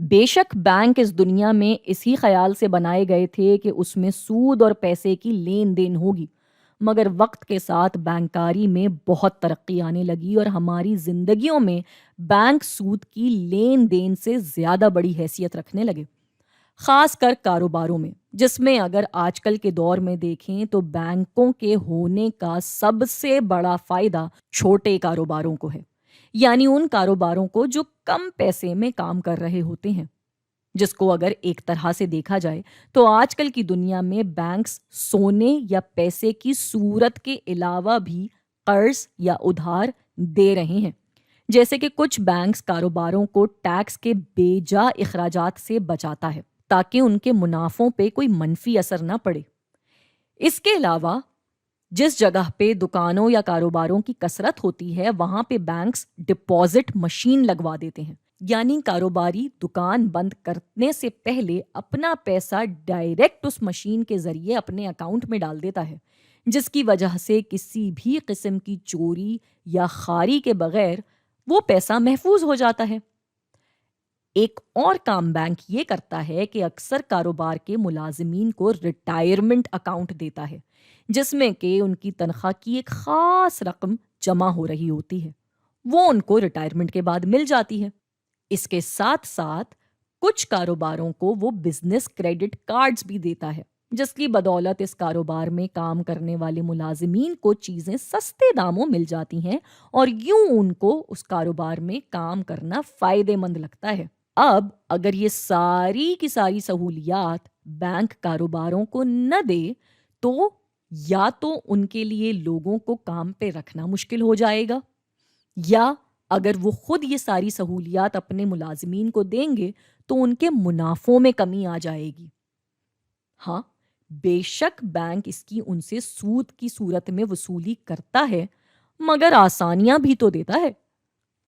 بے شک بینک اس دنیا میں اسی خیال سے بنائے گئے تھے کہ اس میں سود اور پیسے کی لین دین ہوگی، مگر وقت کے ساتھ بینکاری میں بہت ترقی آنے لگی اور ہماری زندگیوں میں بینک سود کی لین دین سے زیادہ بڑی حیثیت رکھنے لگے، خاص کر کاروباروں میں، جس میں اگر آج کل کے دور میں دیکھیں تو بینکوں کے ہونے کا سب سے بڑا فائدہ چھوٹے کاروباروں کو ہے، یعنی ان کاروباروں کو جو کم پیسے میں کام کر رہے ہوتے ہیں، جس کو اگر ایک طرح سے دیکھا جائے تو آج کل کی دنیا میں بینکس سونے یا پیسے کی صورت کے علاوہ بھی قرض یا ادھار دے رہے ہیں، جیسے کہ کچھ بینکس کاروباروں کو ٹیکس کے بے جا اخراجات سے بچاتا ہے تاکہ ان کے منافعوں پہ کوئی منفی اثر نہ پڑے۔ اس کے علاوہ جس جگہ پہ دکانوں یا کاروباروں کی کثرت ہوتی ہے وہاں پہ بینکس ڈپازٹ مشین لگوا دیتے ہیں، یعنی کاروباری دکان بند کرنے سے پہلے اپنا پیسہ ڈائریکٹ اس مشین کے ذریعے اپنے اکاؤنٹ میں ڈال دیتا ہے، جس کی وجہ سے کسی بھی قسم کی چوری یا خاری کے بغیر وہ پیسہ محفوظ ہو جاتا ہے۔ ایک اور کام بینک یہ کرتا ہے کہ اکثر کاروبار کے ملازمین کو ریٹائرمنٹ اکاؤنٹ دیتا ہے، جس میں کہ ان کی تنخواہ کی ایک خاص رقم جمع ہو رہی ہوتی ہے، وہ ان کو ریٹائرمنٹ کے بعد مل جاتی ہے۔ اس کے ساتھ ساتھ کچھ کاروباروں کو وہ بزنس کریڈٹ کارڈز بھی دیتا ہے، جس کی بدولت اس کاروبار میں کام کرنے والے ملازمین کو چیزیں سستے داموں مل جاتی ہیں اور یوں ان کو اس کاروبار میں کام کرنا فائدے مند لگتا ہے۔ اب اگر یہ ساری کی ساری سہولیات بینک کاروباروں کو نہ دے تو یا تو ان کے لیے لوگوں کو کام پہ رکھنا مشکل ہو جائے گا، یا اگر وہ خود یہ ساری سہولیات اپنے ملازمین کو دیں گے تو ان کے منافعوں میں کمی آ جائے گی۔ ہاں، بے شک بینک اس کی ان سے سود کی صورت میں وصولی کرتا ہے، مگر آسانیاں بھی تو دیتا ہے۔